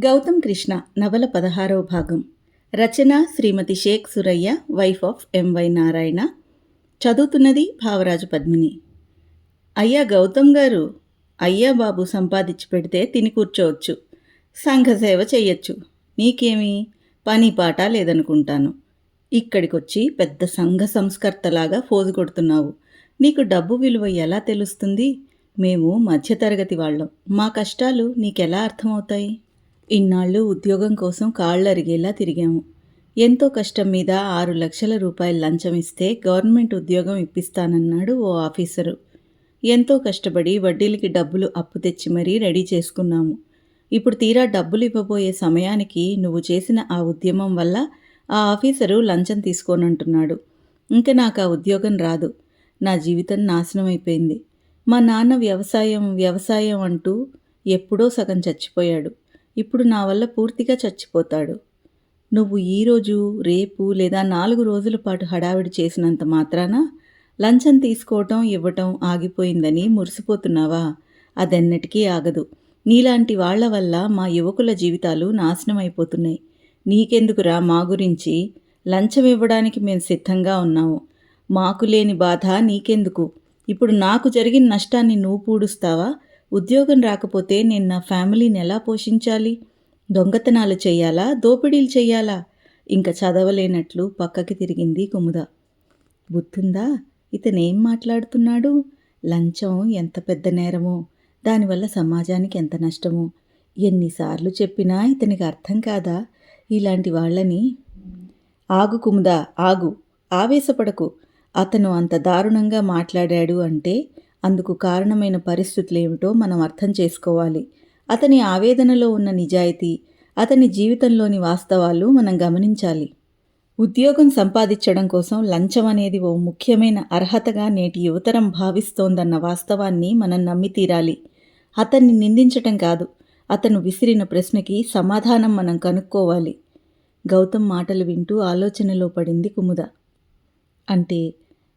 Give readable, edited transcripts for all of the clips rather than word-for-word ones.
గౌతమ్ కృష్ణ నవల 16వ భాగం. రచన Shrimati Sheikh Suraiya, wife of M Y Narayana. చదువుతున్నది భావరాజు పద్మిని. అయ్యా గౌతమ్ గారు, అయ్యా బాబు సంపాదించి పెడితే తిని కూర్చోవచ్చు, సంఘసేవ చెయ్యొచ్చు. నీకేమీ పని పాట లేదనుకుంటాను. ఇక్కడికొచ్చి పెద్ద సంఘ సంస్కర్తలాగా ఫోజు కొడుతున్నావు. నీకు డబ్బు విలువ ఎలా తెలుస్తుంది? మేము మధ్యతరగతి వాళ్ళం. మా కష్టాలు నీకెలా అర్థమవుతాయి? ఇన్నాళ్ళు ఉద్యోగం కోసం కాళ్ళరిగేలా తిరిగాము. ఎంతో కష్టం మీద 6 లక్షల రూపాయలు లంచం ఇస్తే గవర్నమెంట్ ఉద్యోగం ఇప్పిస్తానన్నాడు ఓ ఆఫీసరు. ఎంతో కష్టపడి వడ్డీలకి డబ్బులు అప్పు తెచ్చి మరీ రెడీ చేసుకున్నాము. ఇప్పుడు తీరా డబ్బులు ఇవ్వబోయే సమయానికి నువ్వు చేసిన ఆ ఉద్యమం వల్ల ఆ ఆఫీసరు లంచం తీసుకోనంటున్నాడు. ఇంక నాకు ఆ ఉద్యోగం రాదు. నా జీవితం నాశనం అయిపోయింది. మా నాన్న వ్యవసాయం అంటూ ఎప్పుడో సగం చచ్చిపోయాడు. ఇప్పుడు నా వల్ల పూర్తిగా చచ్చిపోతాడు. నువ్వు ఈరోజు, రేపు లేదా 4 రోజుల పాటు హడావిడి చేసినంత మాత్రాన లంచం తీసుకోవటం, ఇవ్వటం ఆగిపోయిందని మురిసిపోతున్నావా? అదెన్నటికీ ఆగదు. నీలాంటి వాళ్ల వల్ల మా యువకుల జీవితాలు నాశనం అయిపోతున్నాయి. నీకెందుకురా మా గురించి? లంచం ఇవ్వడానికి మేము సిద్ధంగా ఉన్నాము. మాకు లేని బాధ నీకెందుకు? ఇప్పుడు నాకు జరిగిన నష్టాన్ని నువ్వు పూడుస్తావా? ఉద్యోగం రాకపోతే నేను నా ఫ్యామిలీని ఎలా పోషించాలి? దొంగతనాలు చెయ్యాలా? దోపిడీలు చెయ్యాలా? ఇంక చదవలేనట్లు పక్కకి తిరిగింది కుముద. బుద్ధుందా? ఇతనేం మాట్లాడుతున్నాడు? లంచం ఎంత పెద్ద నేరమో, దానివల్ల సమాజానికి ఎంత నష్టమో ఎన్నిసార్లు చెప్పినా ఇతనికి అర్థం కాదా? ఇలాంటి వాళ్ళని. ఆగు కుముదా, ఆగు. ఆవేశపడకు. అతను అంత దారుణంగా మాట్లాడాడు అంటే అందుకు కారణమైన పరిస్థితులేమిటో మనం అర్థం చేసుకోవాలి. అతని ఆవేదనలో ఉన్న నిజాయితీ, అతని జీవితంలోని వాస్తవాలు మనం గమనించాలి. ఉద్యోగం సంపాదించడం కోసం లంచం అనేది ఓ ముఖ్యమైన అర్హతగా నేటి యువతరం భావిస్తోందన్న వాస్తవాన్ని మనం నమ్మి తీరాలి. అతన్ని నిందించటం కాదు, అతను విసిరిన ప్రశ్నకి సమాధానం మనం కనుక్కోవాలి. గౌతమ్ మాటలు వింటూ ఆలోచనలో పడింది కుముద. అంటే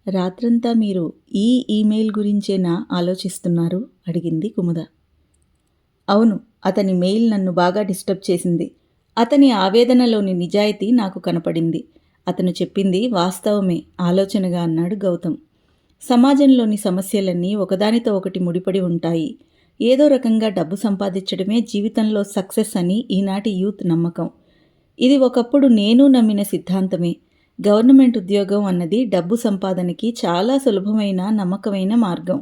రాత్రంతా మీరు ఈ ఈమెయిల్ గురించేనా ఆలోచిస్తున్నారు? అడిగింది కుముద. అవును, అతని మెయిల్ నన్ను బాగా డిస్టర్బ్ చేసింది. అతని ఆవేదనలోని నిజాయితీ నాకు కనపడింది. అతను చెప్పింది వాస్తవమే ఆలోచనగా అన్నాడు గౌతమ్. సమాజంలోని సమస్యలన్నీ ఒకదానితో ఒకటి ముడిపడి ఉంటాయి. ఏదో రకంగా డబ్బు సంపాదించడమే జీవితంలో సక్సెస్ అని ఈనాటి యూత్ నమ్మకం. ఇది ఒకప్పుడు నేను నమ్మిన సిద్ధాంతమే. గవర్నమెంట్ ఉద్యోగం అన్నది డబ్బు సంపాదనకి చాలా సులభమైన, నమ్మకమైన మార్గం.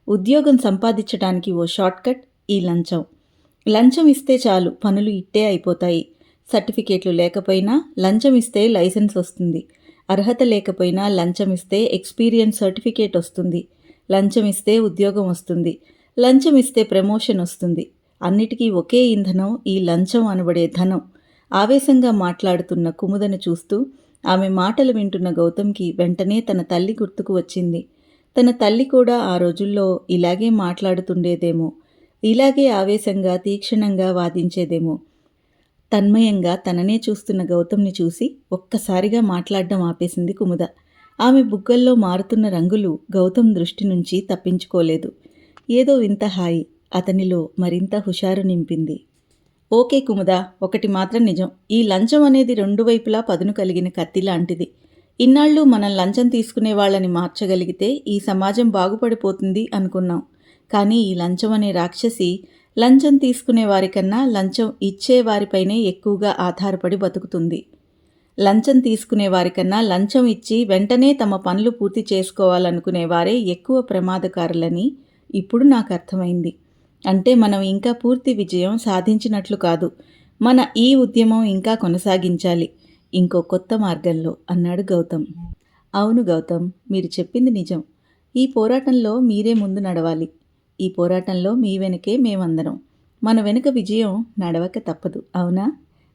ఉద్యోగం సంపాదించడానికి ఓ షార్ట్కట్ ఈ లంచం. లంచం ఇస్తే చాలు, పనులు ఇట్టే అయిపోతాయి. సర్టిఫికేట్లు లేకపోయినా లంచం ఇస్తే లైసెన్స్ వస్తుంది. అర్హత లేకపోయినా లంచం ఇస్తే ఎక్స్పీరియన్స్ సర్టిఫికేట్ వస్తుంది. లంచం ఇస్తే ఉద్యోగం వస్తుంది. లంచం ఇస్తే ప్రమోషన్ వస్తుంది. అన్నిటికీ ఒకే ఇంధనం ఈ లంచం అనబడే ధనం. ఆవేశంగా మాట్లాడుతున్న కుముదను చూస్తూ ఆమె మాటలు వింటున్న గౌతమ్కి వెంటనే తన తల్లి గుర్తుకు వచ్చింది. తన తల్లి కూడా ఆ రోజుల్లో ఇలాగే మాట్లాడుతుండేదేమో, ఇలాగే ఆవేశంగా, తీక్షణంగా వాదించేదేమో. తన్మయంగా తననే చూస్తున్న గౌతమ్ని చూసి ఒక్కసారిగా మాట్లాడడం ఆపేసింది కుముద. ఆమె బుగ్గల్లో మారుతున్న రంగులు గౌతమ్ దృష్టి నుంచి తప్పించుకోలేదు. ఏదో వింత హాయి అతనిలో మరింత హుషారు నింపింది. ఓకే కుముదా, ఒకటి మాత్రం నిజం. ఈ లంచం అనేది 2 వైపులా పదును కలిగిన కత్తి లాంటిది. ఇన్నాళ్ళు మనం లంచం తీసుకునే వాళ్ళని మార్చగలిగితే ఈ సమాజం బాగుపడిపోతుంది అనుకున్నాం. కానీ ఈ లంచం అనే రాక్షసి లంచం తీసుకునే వారికన్నా లంచం ఇచ్చేవారిపైనే ఎక్కువగా ఆధారపడి బతుకుతుంది. లంచం తీసుకునే వారికన్నా లంచం ఇచ్చి వెంటనే తమ పనులు పూర్తి చేసుకోవాలనుకునే వారే ఎక్కువ ప్రమాదకారులని ఇప్పుడు నాకు అర్థమైంది. అంటే మనం ఇంకా పూర్తి విజయం సాధించినట్లు కాదు. మన ఈ ఉద్యమం ఇంకా కొనసాగించాలి, ఇంకో కొత్త మార్గంలో అన్నాడు గౌతమ్. అవును గౌతమ్, మీరు చెప్పింది నిజం. ఈ పోరాటంలో మీరే ముందు నడవాలి. ఈ పోరాటంలో మీ వెనకే మేమందరం. మన వెనుక విజయం నడవక తప్పదు, అవునా?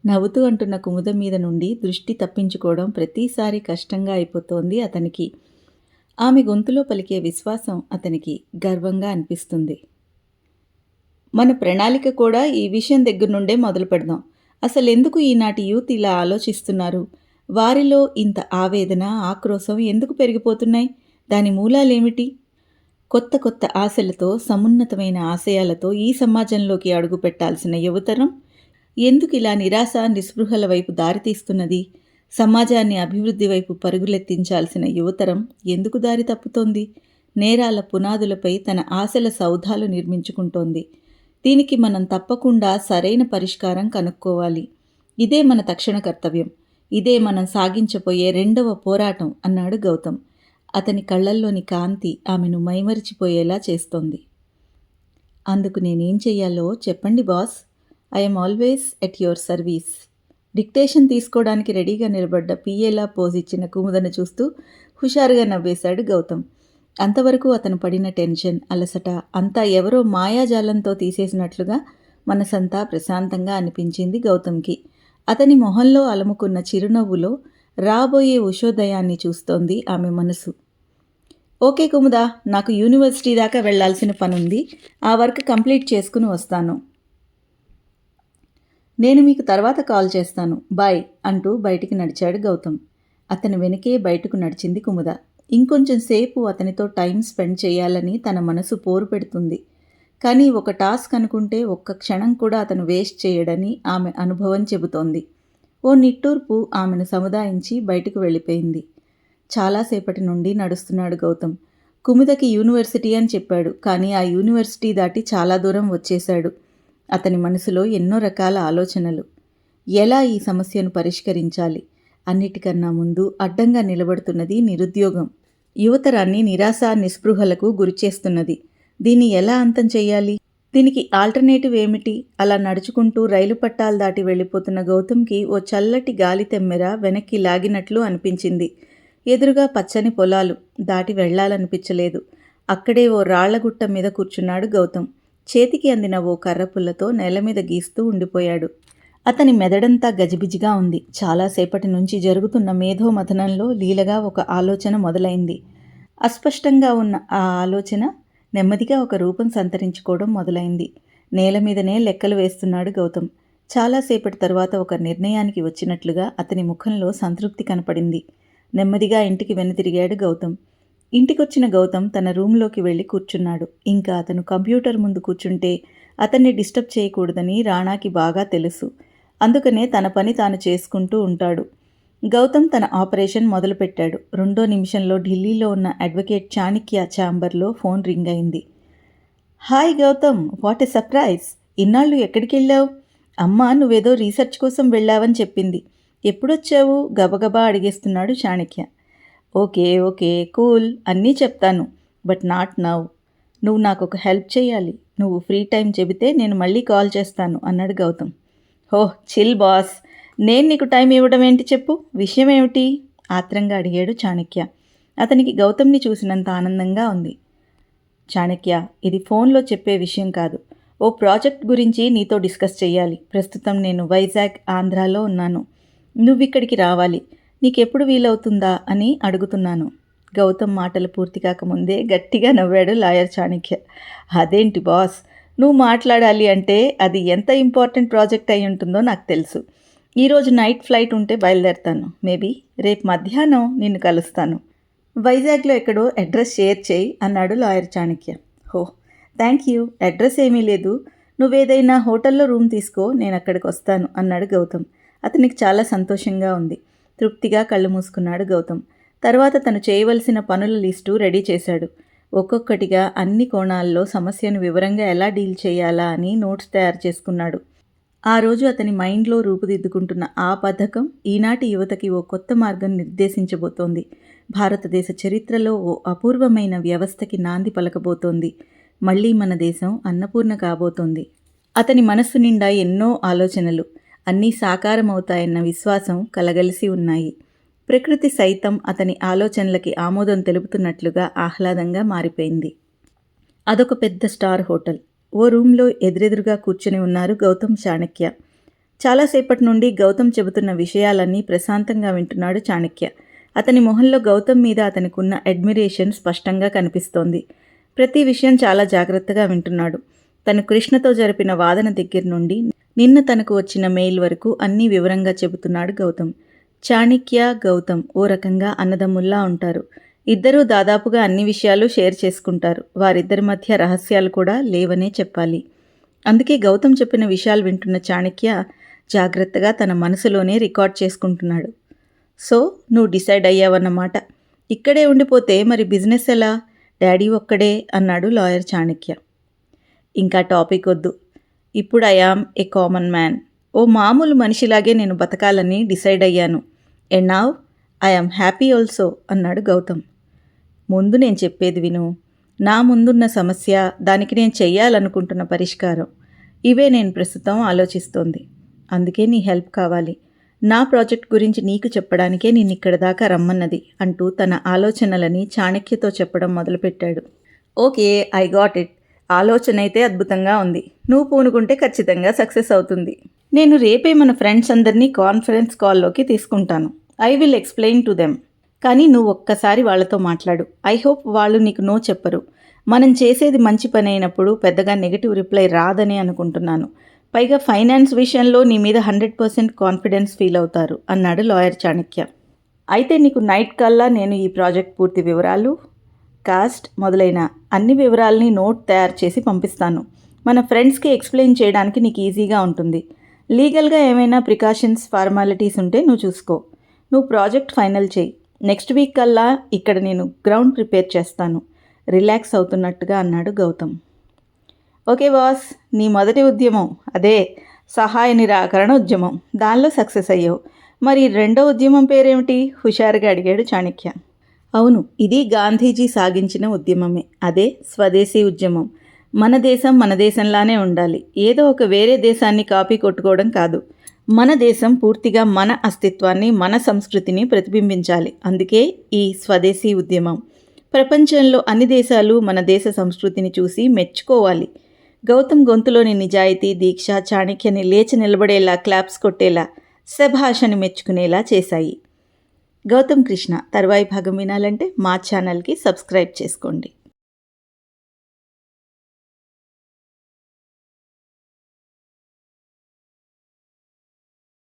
నవ్వుతూ అంటున్న కుముద మీద నుండి దృష్టి తప్పించుకోవడం ప్రతిసారి కష్టంగా అయిపోతోంది అతనికి. ఆమె గొంతులో పలికే విశ్వాసం అతనికి గర్వంగా అనిపిస్తుంది. మన ప్రణాళిక కూడా ఈ విషయం దగ్గర నుండే మొదలు పెడదాం. అసలెందుకు ఈనాటి యూత్ ఇలా ఆలోచిస్తున్నారు? వారిలో ఇంత ఆవేదన, ఆక్రోశం ఎందుకు పెరిగిపోతున్నాయి? దాని మూలాలేమిటి? కొత్త కొత్త ఆశలతో, సమున్నతమైన ఆశయాలతో ఈ సమాజంలోకి అడుగుపెట్టాల్సిన యువతరం ఎందుకు ఇలా నిరాశ నిస్పృహల వైపు దారితీస్తున్నది? సమాజాన్ని అభివృద్ధి వైపు పరుగులెత్తించాల్సిన యువతరం ఎందుకు దారి తప్పుతోంది? నేరాల పునాదులపై తన ఆశల సౌధాలు నిర్మించుకుంటోంది. దీనికి మనం తప్పకుండా సరైన పరిష్కారం కనుక్కోవాలి. ఇదే మన తక్షణ కర్తవ్యం. ఇదే మనం సాగించబోయే రెండవ పోరాటం అన్నాడు గౌతమ్. అతని కళ్ళల్లోని కాంతి ఆమెను మైమరిచిపోయేలా చేస్తోంది. అందుకు నేనేం చెయ్యాలో చెప్పండి boss. I'm always at your service. Dictation తీసుకోవడానికి రెడీగా నిలబడ్డ పిఏలా పోజిచ్చిన కుముదను చూస్తూ హుషారుగా నవ్వేశాడు గౌతమ్. అంతవరకు అతను పడిన టెన్షన్, అలసట అంతా ఎవరో మాయాజాలంతో తీసేసినట్లుగా మనసంతా ప్రశాంతంగా అనిపించింది గౌతమ్కి. అతని మొహంలో అలముకున్న చిరునవ్వులో రాబోయే ఉషోదయాన్ని చూస్తోంది ఆమె మనసు. ఓకే కుముదా, నాకు యూనివర్సిటీ దాకా వెళ్లాల్సిన పనుంది. ఆ వర్క్ కంప్లీట్ చేసుకుని వస్తాను. నేను మీకు తర్వాత కాల్ చేస్తాను. బాయ్ అంటూ బయటికి నడిచాడు గౌతమ్. అతని వెనకే బయటకు నడిచింది కుముద. ఇంకొంచెం సేపు అతనితో టైం స్పెండ్ చేయాలని తన మనసు పోరు పెడుతుంది. కానీ ఒక టాస్క్ అనుకుంటే ఒక్క క్షణం కూడా అతను వేస్ట్ చేయడని ఆమె అనుభవం చెబుతోంది. ఓ నిట్టూర్పు ఆమెను సముదాయించి బయటకు వెళ్ళిపోయింది. చాలాసేపటి నుండి నడుస్తున్నాడు గౌతమ్. కుముదకి యూనివర్సిటీ అని చెప్పాడు, కానీ ఆ యూనివర్సిటీ దాటి చాలా దూరం వచ్చేశాడు. అతని మనసులో ఎన్నో రకాల ఆలోచనలు. ఎలా ఈ సమస్యను పరిష్కరించాలి? అన్నిటికన్నా ముందు అడ్డంగా నిలబడుతున్నది నిరుద్యోగం. యువతరాన్ని నిరాశ నిస్పృహలకు గురిచేస్తున్నది. దీన్ని ఎలా అంతం చెయ్యాలి? దీనికి ఆల్టర్నేటివ్ ఏమిటి? అలా నడుచుకుంటూ రైలు పట్టాలు దాటి వెళ్ళిపోతున్న గౌతమ్కి ఓ చల్లటి గాలి తెమ్మెర వెనక్కి లాగినట్లు అనిపించింది. ఎదురుగా పచ్చని పొలాలు. దాటి వెళ్లాలనిపించలేదు. అక్కడే ఓ రాళ్లగుట్ట మీద కూర్చున్నాడు గౌతమ్. చేతికి అందిన ఓ కర్రపుల్లతో నేలమీద గీస్తూ ఉండిపోయాడు. అతని మెదడంతా గజిబిజిగా ఉంది. చాలాసేపటి నుంచి జరుగుతున్న మేధోమథనంలో లీలగా ఒక ఆలోచన మొదలైంది. అస్పష్టంగా ఉన్న ఆ ఆలోచన నెమ్మదిగా ఒక రూపం సంతరించుకోవడం మొదలైంది. నేలమీదనే లెక్కలు వేస్తున్నాడు గౌతమ్. చాలాసేపటి తర్వాత ఒక నిర్ణయానికి వచ్చినట్లుగా అతని ముఖంలో సంతృప్తి కనపడింది. నెమ్మదిగా ఇంటికి వెనుతిరిగాడు గౌతమ్. ఇంటికొచ్చిన గౌతమ్ తన రూంలోకి వెళ్ళి కూర్చున్నాడు. ఇంకా అతను కంప్యూటర్ ముందు కూర్చుంటే అతన్ని డిస్టర్బ్ చేయకూడదని రాణాకి బాగా తెలుసు. అందుకనే తన పని తాను చేసుకుంటూ ఉంటాడు. గౌతమ్ తన ఆపరేషన్ మొదలుపెట్టాడు. 2వ నిమిషంలో ఢిల్లీలో ఉన్న అడ్వకేట్ చాణక్య ఛాంబర్లో ఫోన్ రింగ్ అయింది. Hi Gautam, what a surprise! ఇన్నాళ్ళు ఎక్కడికి వెళ్ళావు? అమ్మ నువ్వేదో రీసెర్చ్ కోసం వెళ్ళావని చెప్పింది. ఎప్పుడొచ్చావు? గబగబా అడిగేస్తున్నాడు చాణక్య. ఓకే కూల్, అన్నీ చెప్తాను, బట్ నాట్ నౌ. నువ్వు నాకు ఒక హెల్ప్ చేయాలి. నువ్వు ఫ్రీ టైం చెబితే నేను మళ్ళీ కాల్ చేస్తాను అన్నాడు గౌతమ్. ఓహ్ చిల్ బాస్, నేను నీకు టైం ఇవ్వడం ఏంటి చెప్పు, విషయం ఏమిటి? ఆత్రంగా అడిగాడు చాణక్య. అతనికి గౌతమ్ని చూసినంత ఆనందంగా ఉంది. చాణక్య, ఇది ఫోన్లో చెప్పే విషయం కాదు. ఓ ప్రాజెక్ట్ గురించి నీతో డిస్కస్ చెయ్యాలి. ప్రస్తుతం నేను వైజాగ్, ఆంధ్రాలో ఉన్నాను. నువ్విక్కడికి రావాలి. నీకెప్పుడు వీలవుతుందా అని అడుగుతున్నాను. గౌతమ్ మాటలు పూర్తి కాకముందే గట్టిగా నవ్వాడు లాయర్ చాణక్య. అదేంటి బాస్, నువ్వు మాట్లాడాలి అంటే అది ఎంత ఇంపార్టెంట్ ప్రాజెక్ట్ అయి ఉంటుందో నాకు తెలుసు. ఈరోజు నైట్ ఫ్లైట్ ఉంటే బయలుదేరుతాను. మేబీ రేపు మధ్యాహ్నం నిన్ను కలుస్తాను. వైజాగ్లో ఎక్కడో అడ్రస్ షేర్ చేయి అన్నాడు లాయర్ చాణక్య. హో థ్యాంక్ యూ, అడ్రస్ ఏమీ లేదు. నువ్వేదైనా హోటల్లో రూమ్ తీసుకో, నేను అక్కడికి వస్తాను అన్నాడు గౌతమ్. అతనికి చాలా సంతోషంగా ఉంది. తృప్తిగా కళ్ళు మూసుకున్నాడు గౌతమ్. తర్వాత తను చేయవలసిన పనుల లిస్టు రెడీ చేశాడు. ఒక్కొక్కటిగా అన్ని కోణాల్లో సమస్యను వివరంగా ఎలా డీల్ చేయాలా అని నోట్స్ తయారు చేసుకున్నాడు. ఆ రోజు అతని మైండ్లో రూపుదిద్దుకుంటున్న ఆ పథకం ఈనాటి యువతకి ఓ కొత్త మార్గం నిర్దేశించబోతోంది. భారతదేశ చరిత్రలో ఓ అపూర్వమైన వ్యవస్థకి నాంది పలకబోతోంది. మళ్ళీ మన దేశం అన్నపూర్ణ కాబోతోంది. అతని మనస్సు నిండా ఎన్నో ఆలోచనలు. అన్నీ సాకారమవుతాయన్న విశ్వాసం కలగలిసి ఉన్నాయి. ప్రకృతి సైతం అతని ఆలోచనలకి ఆమోదం తెలుపుతున్నట్లుగా ఆహ్లాదంగా మారిపోయింది. అదొక పెద్ద స్టార్ హోటల్. ఓ రూమ్లో ఎదురెదురుగా కూర్చుని ఉన్నారు గౌతమ్, చాణక్య. చాలాసేపటి నుండి గౌతమ్ చెబుతున్న విషయాలన్నీ ప్రశాంతంగా వింటున్నాడు చాణక్య. అతని మొహంలో గౌతమ్ మీద అతనికున్న అడ్మిరేషన్ స్పష్టంగా కనిపిస్తోంది. ప్రతి విషయం చాలా జాగ్రత్తగా వింటున్నాడు. తను కృష్ణతో జరిపిన వాదన దగ్గర నుండి నిన్న తనకు వచ్చిన మెయిల్ వరకు అన్నీ వివరంగా చెబుతున్నాడు గౌతమ్. చాణక్య, గౌతమ్ ఓ రకంగా అన్నదమ్ముల్లా ఉంటారు. ఇద్దరూ దాదాపుగా అన్ని విషయాలు షేర్ చేసుకుంటారు. వారిద్దరి మధ్య రహస్యాలు కూడా లేవనే చెప్పాలి. అందుకే గౌతమ్ చెప్పిన విషయాలు వింటున్న చాణక్య జాగ్రత్తగా తన మనసులోనే రికార్డ్ చేసుకుంటున్నాడు. సో నువ్వు డిసైడ్ అయ్యావన్నమాట. ఇక్కడే ఉండిపోతే మరి బిజినెస్ ఎలా? డాడీ ఒక్కడే అన్నాడు లాయర్ చాణక్య. ఇంకా టాపిక్ వద్దు. ఇప్పుడు I am a common man. ఓ మామూలు మనిషిలాగే నేను బతకాలని డిసైడ్ అయ్యాను. And now I am happy also అన్నాడు గౌతమ్. ముందు నేను చెప్పేది విను. నా ముందున్న సమస్య, దానికి నేను చెయ్యాలనుకుంటున్న పరిష్కారం, ఇవే నేను ప్రస్తుతం ఆలోచిస్తోంది. అందుకే నీ హెల్ప్ కావాలి. నా ప్రాజెక్ట్ గురించి నీకు చెప్పడానికే నేను ఇక్కడ దాకా రమ్మన్నది అంటూ తన ఆలోచనలని చాణక్యతో చెప్పడం మొదలుపెట్టాడు. Okay, I got it. ఆలోచన అయితే అద్భుతంగా ఉంది. నువ్వు పూనుకుంటే ఖచ్చితంగా సక్సెస్ అవుతుంది. నేను రేపే మన ఫ్రెండ్స్ అందరినీ కాన్ఫరెన్స్ కాల్లోకి తీసుకుంటాను. I will explain to them. కానీ నువ్వు ఒక్కసారి వాళ్ళతో మాట్లాడు. ఐ హోప్ వాళ్ళు నీకు నో చెప్పరు. మనం చేసేది మంచి పని అయినప్పుడు పెద్దగా నెగిటివ్ రిప్లై రాదని అనుకుంటున్నాను. పైగా ఫైనాన్స్ విషయంలో నీ మీద 100% కాన్ఫిడెన్స్ ఫీల్ అవుతారు అన్నాడు లాయర్ చాణక్య. అయితే నీకు నైట్ కల్లా నేను ఈ ప్రాజెక్ట్ పూర్తి వివరాలు, కాస్ట్ మొదలైన అన్ని వివరాలని నోట్ తయారు చేసి పంపిస్తాను. మన ఫ్రెండ్స్కి ఎక్స్ప్లెయిన్ చేయడానికి నీకు ఈజీగా ఉంటుంది. లీగల్గా ఏమైనా ప్రికాషన్స్, ఫార్మాలిటీస్ ఉంటే నువ్వు చూసుకో. నువ్వు ప్రాజెక్ట్ ఫైనల్ చేయి. నెక్స్ట్ వీక్ కల్లా ఇక్కడ నేను గ్రౌండ్ ప్రిపేర్ చేస్తాను. రిలాక్స్ అవుతున్నట్టుగా అన్నాడు గౌతమ్. ఓకే బాస్, నీ మొదటి ఉద్యమం అదే సహాయ నిరాకరణ ఉద్యమం. దానిలో సక్సెస్ అయ్యావు. మరి రెండో ఉద్యమం పేరేమిటి? హుషారుగా అడిగాడు చాణక్య. అవును, ఇది గాంధీజీ సాగించిన ఉద్యమమే. అదే స్వదేశీ ఉద్యమం. మన దేశం మన దేశంలానే ఉండాలి. ఏదో ఒక వేరే దేశాన్ని కాపీ కొట్టుకోవడం కాదు. మన దేశం పూర్తిగా మన అస్తిత్వాన్ని, మన సంస్కృతిని ప్రతిబింబించాలి. అందుకే ఈ స్వదేశీ ఉద్యమం. ప్రపంచంలో అన్ని దేశాలు మన దేశ సంస్కృతిని చూసి మెచ్చుకోవాలి. గౌతమ్ గొంతులోని నిజాయితీ, దీక్ష చాణక్యని లేచి నిలబడేలా, క్లాప్స్ కొట్టేలా, శభాషని మెచ్చుకునేలా చేశాయి. గౌతమ్ కృష్ణ తర్వాయి భాగం వినాలంటే మా ఛానల్కి సబ్స్క్రైబ్ చేసుకోండి.